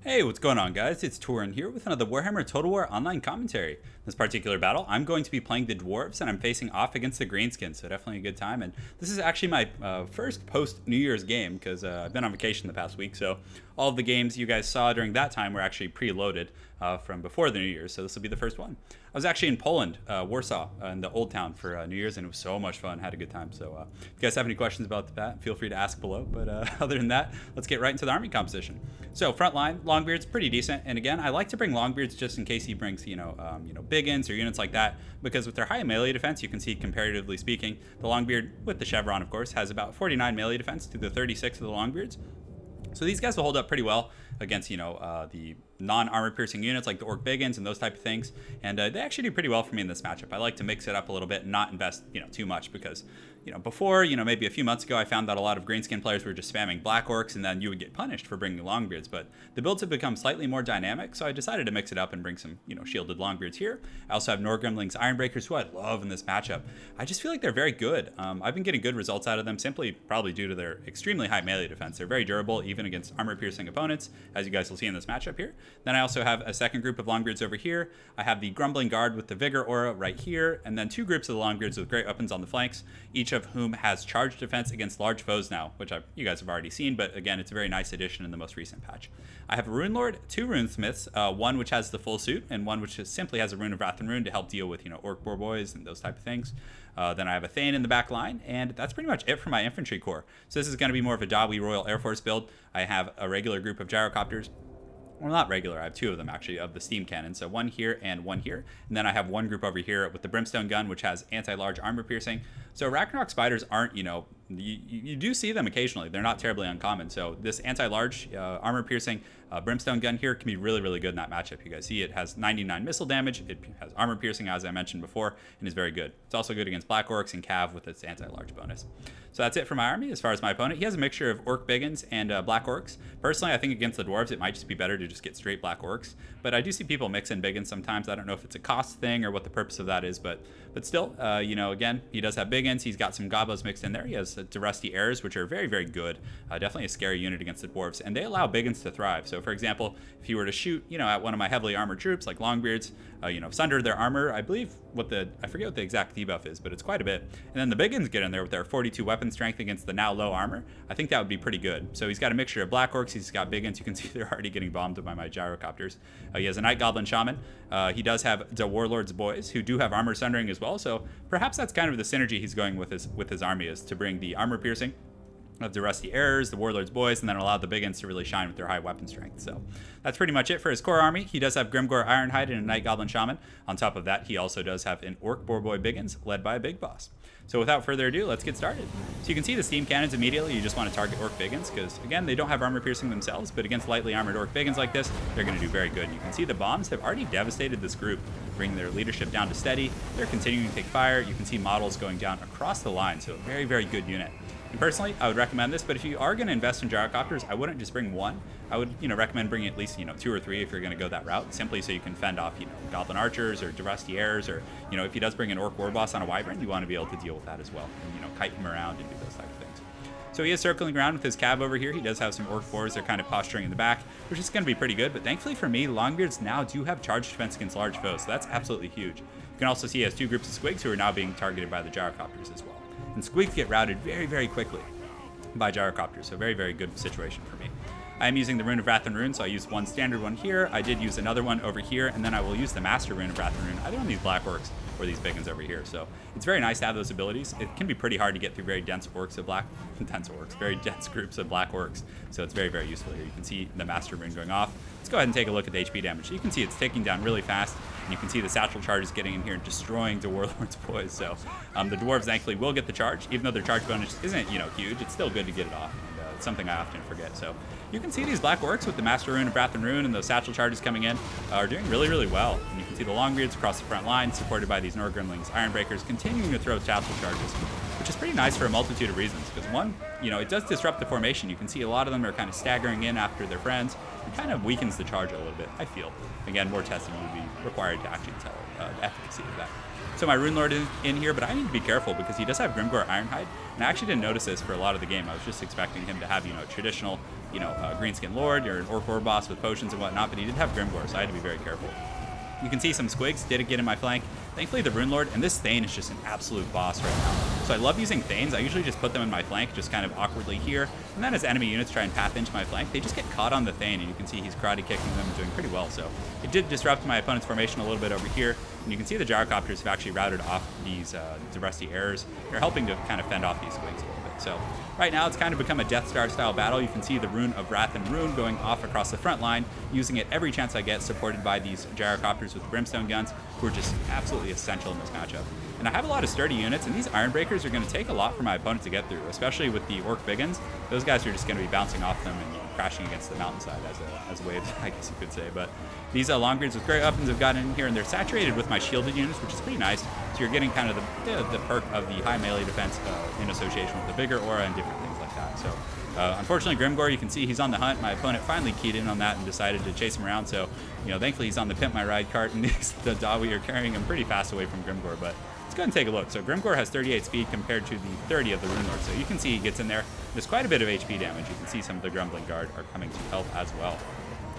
Hey, what's going on, guys? It's Turin here with another Warhammer Total War online commentary. In this particular battle, I'm going to be playing the Dwarfs, and I'm facing off against the Greenskins, so definitely a good time. And this is actually my first post-New Year's game, because I've been on vacation the past week, so all of the games you guys saw during that time were actually preloaded from before the New Year's, so this will be the first one. I was actually in Poland, Warsaw, in the Old Town for New Year's, and it was so much fun. Had a good time. So if you guys have any questions about that, feel free to ask below. But other than that, let's get right into the army composition. So front line, Longbeard's pretty decent. And again, I like to bring Longbeards just in case he brings, Biggins or units like that, because with their high melee defense, you can see comparatively speaking, the Longbeard, with the Chevron, of course, has about 49 melee defense to the 36 of the Longbeards. So these guys will hold up pretty well against, the non-armor piercing units like the Orc Biggins and those type of things. And they actually do pretty well for me in this matchup. I like to mix it up a little bit and not invest, too much because, before, maybe a few months ago, I found that a lot of Greenskin players were just spamming Black Orcs and then you would get punished for bringing Longbeards. But the builds have become slightly more dynamic, so I decided to mix it up and bring some, shielded Longbeards here. I also have Norgrimling's Ironbreakers, who I love in this matchup. I just feel like they're very good. I've been getting good results out of them simply probably due to their extremely high melee defense. They're very durable even against armor-piercing opponents, as you guys will see in this matchup here. Then I also have a second group of Longbeards over here. I have the Grumbling Guard with the Vigor aura right here, and then two groups of the Longbeards with great weapons on the flanks, each of whom has charged defense against large foes now, which you guys have already seen, but again, it's a very nice addition in the most recent patch. I have a Rune Lord, two Runesmiths, one which has the full suit, and one which simply has a Rune of Wrath and Rune to help deal with, Orc Boar Boys and those type of things. Then I have a Thane in the back line, and that's pretty much it for my infantry corps. So this is going to be more of a DAWI Royal Air Force build. I have a regular group of gyrocopters. Well, not regular. I have two of them, actually, of the steam cannon. So one here and one here. And then I have one group over here with the Brimstone gun, which has anti-large armor piercing. So Ragnarok spiders aren't, you do see them occasionally. They're not terribly uncommon. So this anti-large armor piercing Brimstone gun here can be really, really good in that matchup. You guys see it has 99 missile damage. It has armor piercing, as I mentioned before, and is very good. It's also good against Black Orcs and Cav with its anti-large bonus. So that's it for my army. As far as my opponent, he has a mixture of Orc Biggins and Black Orcs. Personally, I think against the Dwarves, it might just be better to just get straight Black Orcs. But I do see people mix in Biggins sometimes. I don't know if it's a cost thing or what the purpose of that is, but still, again, he does have Biggins. He's got some Gobos mixed in there. He has the Rusty Airs, which are very, very good. Definitely a scary unit against the Dwarves, and they allow Biggins to thrive. So, for example, if you were to shoot, at one of my heavily armored troops like Longbeards, sunder their armor, I believe I forget what the exact debuff is, but it's quite a bit. And then the Biggins get in there with their 42 weapon strength against the now low armor. I think that would be pretty good. So he's got a mixture of Black Orcs. He's got Biggins. You can see they're already getting bombed by my gyrocopters. He has a Night Goblin Shaman. He does have the Warlord's Boys, who do have armor sundering as well. So perhaps that's kind of the synergy he's going with his army, is to bring the armor piercing of the Rusty Airs, the Warlord's Boys, and then allow the Biggins to really shine with their high weapon strength. So that's pretty much it for his core army. He does have Grimgor Ironhide and a Night Goblin Shaman. On top of that, he also does have an Orc Boar Boy Biggins led by a Big Boss. So without further ado, let's get started. So you can see the steam cannons immediately. You just want to target Orc Biggins because, again, they don't have armor piercing themselves, but against lightly armored Orc Biggins like this, they're going to do very good. And you can see the bombs have already devastated this group, bringing their leadership down to steady. They're continuing to take fire. You can see models going down across the line, so a very, very good unit. And personally, I would recommend this, but if you are going to invest in gyrocopters, I wouldn't just bring one. I would, recommend bringing at least, two or three if you're going to go that route, simply so you can fend off, Goblin Archers or Rusty Airs, or, if he does bring an Orc War Boss on a Wyvern, you want to be able to deal with that as well, and, kite him around and do those type of things. So he is circling around with his Cav over here. He does have some Orc Boars. They're kind of posturing in the back, which is going to be pretty good, but thankfully for me, Longbeards now do have charge defense against large foes, so that's absolutely huge. You can also see he has two groups of Squigs who are now being targeted by the gyrocopters as well. And Squigs get routed very, very quickly by gyrocopters, so very, very good situation for me. I am using the Rune of Wrath and Rune, so I used one standard one here. I did use another one over here, and then I will use the Master Rune of Wrath and Rune, either on these Black Orcs or these Biggins over here. So it's very nice to have those abilities. It can be pretty hard to get through very dense orcs of very dense groups of Black Orcs. So it's very, very useful here. You can see the Master Rune going off. Let's go ahead and take a look at the HP damage. You can see it's ticking down really fast, and you can see the satchel charges getting in here and destroying the Warlord's Boys. So the Dwarves thankfully will get the charge, even though their charge bonus isn't, huge. It's still good to get it off. It's something I often forget. So you can see these Black Orcs with the Master Rune of Wrath and Rune and those satchel charges coming in are doing really, really well. And you can see the Longbeards across the front line, supported by these Norgrimlings, Ironbreakers, continuing to throw satchel charges, which is pretty nice for a multitude of reasons. Because one, it does disrupt the formation. You can see a lot of them are kind of staggering in after their friends. It kind of weakens the charge a little bit, I feel. Again, more testing would be required to actually tell the efficacy of that. So my Rune Lord is in here, but I need to be careful because he does have Grimgor Ironhide, and I actually didn't notice this for a lot of the game. I was just expecting him to have, traditional, Greenskin Lord or an Orc War boss with potions and whatnot, but he did have Grimgor, so I had to be very careful. You can see some squigs did get in my flank. Thankfully, the Rune Lord, and this Thane is just an absolute boss right now. So I love using Thanes. I usually just put them in my flank, just kind of awkwardly here. And then as enemy units try and path into my flank, they just get caught on the Thane, and you can see he's karate kicking them and doing pretty well. So it did disrupt my opponent's formation a little bit over here. And you can see the Gyrocopters have actually routed off these Rusty Errors. They're helping to kind of fend off these squigs a little bit. So right now, it's kind of become a Death Star style battle. You can see the Rune of Wrath and Rune going off across the front line, using it every chance I get, supported by these Gyrocopters with Brimstone guns, who are just absolutely essential in this matchup. And I have a lot of sturdy units, and these Iron Breakers are going to take a lot for my opponent to get through, especially with the Orc Biggins. Those guys are just going to be bouncing off them and crashing against the mountainside as waves, I guess you could say. But these Longbeards with great weapons have gotten in here, and they're saturated with my shielded units, which is pretty nice. So you're getting kind of the perk of the high melee defense in association with the bigger aura and different things like that. So unfortunately, Grimgor, you can see he's on the hunt. My opponent finally keyed in on that and decided to chase him around. So, thankfully he's on the Pimp My Ride cart, and the DAWI are carrying him pretty fast away from Grimgor. But let's go ahead and take a look. So Grimgor has 38 speed compared to the 30 of the Rune Lord. So you can see he gets in there. There's quite a bit of HP damage. You can see some of the Grumbling Guard are coming to help as well.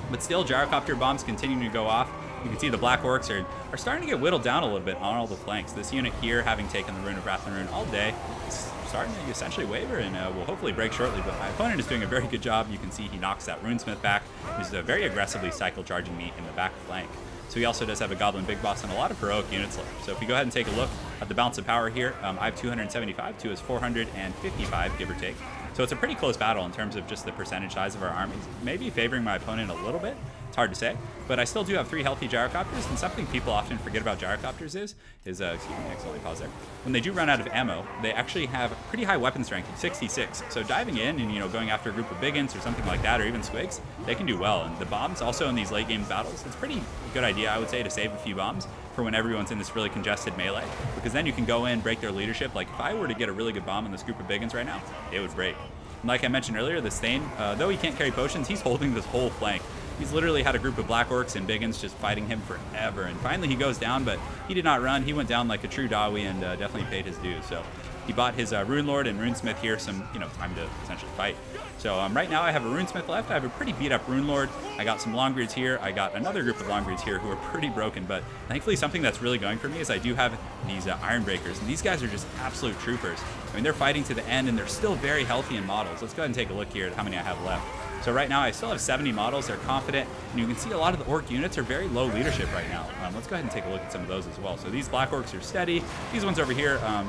But still, Gyrocopter bombs continuing to go off. You can see the Black Orcs are starting to get whittled down a little bit on all the flanks. This unit here, having taken the Rune of Wrath and Rune all day, is starting to essentially waver and will hopefully break shortly. But my opponent is doing a very good job. You can see he knocks that Runesmith back. He's very aggressively cycle charging me in the back flank. So he also does have a Goblin Big Boss and a lot of heroic units left. So if you go ahead and take a look at the balance of power here, I have 275 to his 455, give or take. So it's a pretty close battle in terms of just the percentage size of our armies. Maybe favoring my opponent a little bit. It's hard to say. But I still do have 3 healthy Gyrocopters, and something people often forget about Gyrocopters is excuse me, accidentally pause there. When they do run out of ammo, they actually have pretty high weapon strength of 66. So diving in and, going after a group of Biggins or something like that, or even Squigs, they can do well. And the bombs also in these late game battles, it's pretty good idea, I would say, to save a few bombs for when everyone's in this really congested melee, because then you can go in, break their leadership. Like if I were to get a really good bomb in this group of Biggins right now, it would break. And like I mentioned earlier, this Thane, though he can't carry potions, he's holding this whole flank. He's literally had a group of Black Orcs and Biggins just fighting him forever. And finally he goes down, but he did not run. He went down like a true DAWI and definitely paid his dues. So he bought his Rune Lord and Runesmith here some, time to essentially fight. So right now I have a Runesmith left. I have a pretty beat up Rune Lord. I got some Longbeards here. I got another group of Longbeards here who are pretty broken, but thankfully something that's really going for me is I do have these Iron Breakers, and these guys are just absolute troopers. I mean, they're fighting to the end, and they're still very healthy in models. Let's go ahead and take a look here at how many I have left. So right now I still have 70 models. They're confident, and you can see a lot of the Orc units are very low leadership right now. Let's go ahead and take a look at some of those as well. So these Black Orcs are steady. These ones over here are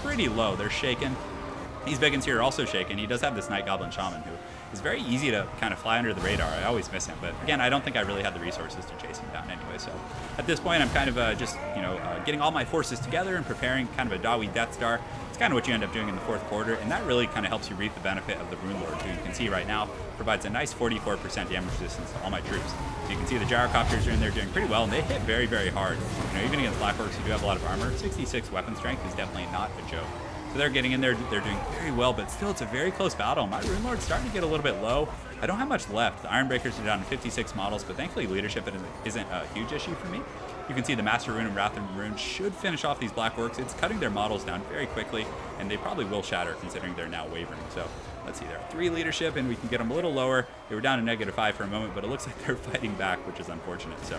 pretty low. They're shaken. These Biggins here are also shaken. He does have this Night Goblin Shaman who is very easy to kind of fly under the radar. I always miss him, but again, I don't think I really had the resources to chase him down anyway. So at this point, I'm kind of just getting all my forces together and preparing kind of a DAWI Death Star. It's kind of what you end up doing in the 4th quarter, and that really kind of helps you reap the benefit of the Rune Lord, who you can see right now provides a nice 44% damage resistance to all my troops. So you can see the Gyrocopters are in there doing pretty well, and they hit very, very hard. Even against Black Orcs who do have a lot of armor, 66 weapon strength is definitely not a joke. So they're getting in there, they're doing very well, but still it's a very close battle. My Rune Lord's starting to get a little bit low. I don't have much left. The Iron Breakers are down to 56 models, but thankfully leadership isn't a huge issue for me. You can see the Master Rune and Wrath and Rune should finish off these Black Orcs. It's cutting their models down very quickly, and they probably will shatter considering they're now wavering. So let's see, there are 3 leadership, and we can get them a little lower. They were down to -5 for a moment, but it looks like they're fighting back, which is unfortunate. So,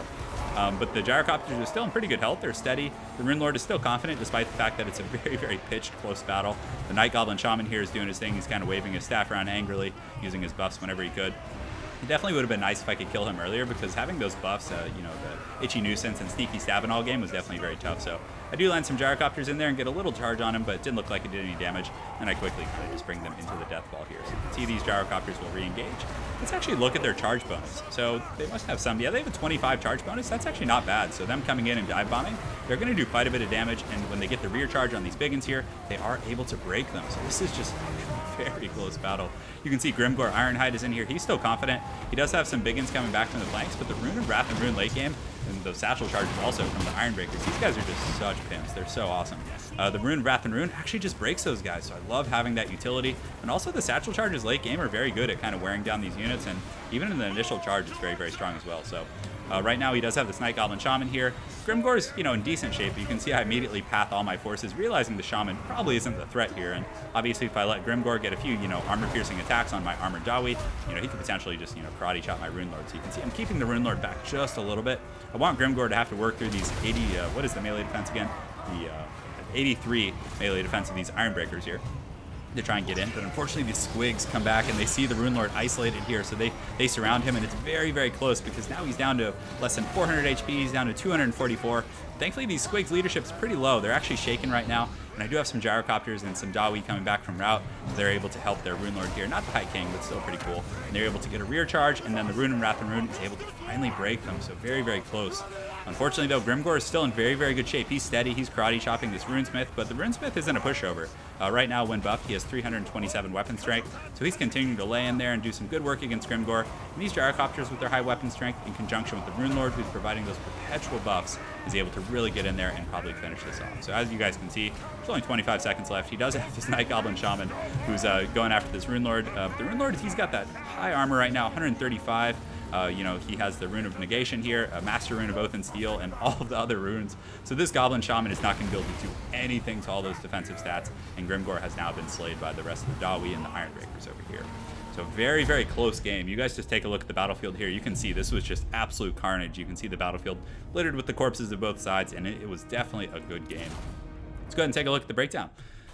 but the Gyrocopters are still in pretty good health. They're steady. The Rune Lord is still confident, despite the fact that it's a very, very pitched, close battle. The Night Goblin Shaman here is doing his thing. He's kind of waving his staff around angrily, using his buffs whenever he could. It definitely would have been nice if I could kill him earlier, because having those buffs, the Itchy Nuisance and Sneaky Stab in all game was definitely very tough. So I do land some Gyrocopters in there and get a little charge on him, but it didn't look like it did any damage, and I quickly kind of just bring them into the death ball here. So you can see these Gyrocopters will re-engage. Let's actually look at their charge bonus. So they must have some, yeah, they have a 25 charge bonus. That's actually not bad. So them coming in and dive bombing, they're going to do quite a bit of damage, and when they get the rear charge on these Biggins here, they are able to break them. So this is just a very close battle. You can see Grimgor Ironhide is in here. He's still confident. He does have some Biggins coming back from the flanks, but the Rune of Wrath and Rune late game, and those satchel charges also from the Iron Breakers, these guys are just such pimps. They're so awesome. The Rune, Wrath and Rune actually just breaks those guys, so I love having that utility. And also the satchel charges late game are very good at kind of wearing down these units, and even in the initial charge, it's very, very strong as well. So right now he does have this Night Goblin Shaman here. Grimgore's, you know, in decent shape. You can see I immediately path all my forces, realizing the Shaman probably isn't the threat here. And obviously if I let Grimgore get a few, you know, armor-piercing attacks on my armored DAWI, you know, he could potentially just, you know, karate chop my Rune Lord. So you can see I'm keeping the Rune Lord back just a little bit. I want Grimgore to have to work through these 80, what is the melee defense again? The 83 melee defense of these Iron Breakers here to try and get in, but unfortunately these squigs come back and they see the Rune Lord isolated here, so they surround him, and it's very, very close because now he's down to less than 400 HP, he's down to 244. Thankfully these squigs leadership's pretty low, they're actually shaken right now, and I do have some gyrocopters and some DAWI coming back from route, so they're able to help their Rune Lord here, not the High King, but still pretty cool, and they're able to get a rear charge, and then the Rune and Wrath and Rune is able to finally break them, so very, very close. Unfortunately, though, Grimgore is still in very, very good shape. He's steady. He's karate chopping this Runesmith, but the Runesmith isn't a pushover. Right now, when buffed, he has 327 weapon strength, so he's continuing to lay in there and do some good work against Grimgore. And these gyrocopters with their high weapon strength, in conjunction with the Rune Lord, who's providing those perpetual buffs, is able to really get in there and probably finish this off. So as you guys can see, there's only 25 seconds left. He does have this Night Goblin Shaman who's going after this Rune Lord. The Rune Lord, he's got that high armor right now, 135. You know, he has the Rune of Negation here, a Master Rune of Oath and Steel, and all of the other runes. So this Goblin Shaman is not going to be able to do anything to all those defensive stats, and Grimgore has now been slayed by the rest of the DAWI and the Iron Breakers over here. So very, very close game. You guys just take a look at the battlefield here. You can see this was just absolute carnage. You can see the battlefield littered with the corpses of both sides, and it was definitely a good game. Let's go ahead and take a look at the breakdown.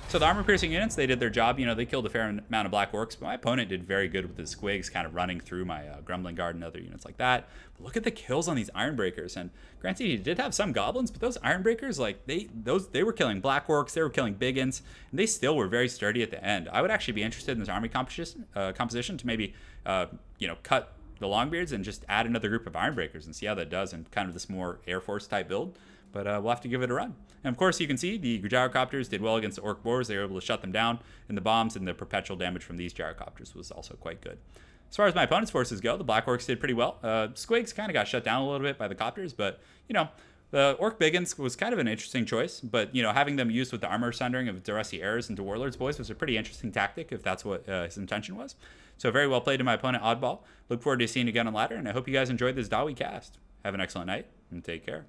So the armor-piercing units, they did their job. You know, they killed a fair amount of Black Orcs, but my opponent did very good with his squigs kind of running through my Grumbling Guard and other units like that. But look at the kills on these Iron Breakers. And granted, he did have some Goblins, but those Iron Breakers, like, they were killing Black Orcs, they were killing Biggins, and they still were very sturdy at the end. I would actually be interested in this army composition to maybe, you know, cut the Longbeards and just add another group of Iron Breakers and see how that does in kind of this more Air Force type build. But we'll have to give it a run. And of course, you can see the gyrocopters did well against the Orc Boars. They were able to shut them down, and the bombs and the perpetual damage from these gyrocopters was also quite good. As far as my opponent's forces go, the Black Orcs did pretty well. Squigs kind of got shut down a little bit by the Copters, but, you know, the Orc Biggins was kind of an interesting choice. But, you know, having them used with the armor sundering of Duressy Heirs into Warlords Boys was a pretty interesting tactic, if that's what his intention was. So very well played to my opponent, Oddball. Look forward to seeing you again on Ladder, and I hope you guys enjoyed this DAWI cast. Have an excellent night, and take care.